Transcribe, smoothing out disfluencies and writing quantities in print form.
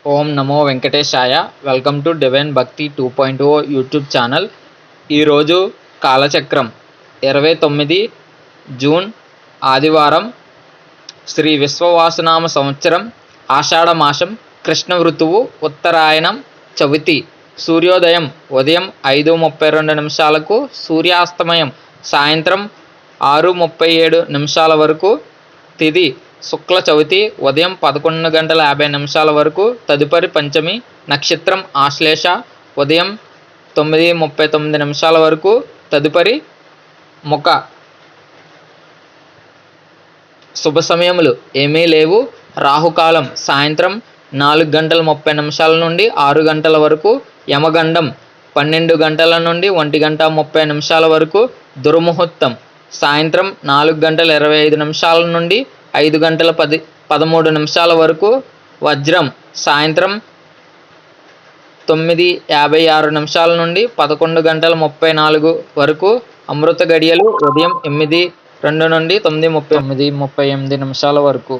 Om Namo Venkatesaya. Welcome to divine భక్తి 2.0 YouTube channel. ఈరోజు కాలచక్రం 29 జూన్ ఆదివారం, శ్రీ విశ్వవాసునామ సంవత్సరం, ఆషాఢ మాసం, కృష్ణ ఋతువు, ఉత్తరాయణం, చవితి. సూర్యోదయం ఉదయం 5:32 సూర్యాస్తమయం సాయంత్రం 6:37 వరకు. తిథి శుక్ల చవితి ఉదయం 11:50 వరకు. తదుపరి పంచమి. నక్షత్రం ఆశ్లేష ఉదయం 9:39 వరకు. తదుపరి ముఖ. శుభ సమయములు ఏమీ లేవు. రాహుకాలం సాయంత్రం 4:30 నుండి 6 గంటల వరకు. యమగండం 12 గంటల నుండి 1:30 వరకు. దుర్ముహూర్తం సాయంత్రం 4:25 నుండి 5:13 వరకు. వజ్రం సాయంత్రం 9:56 నుండి 11:34 వరకు. అమృత గడియలు ఉదయం 8:02 నుండి 9:38 వరకు.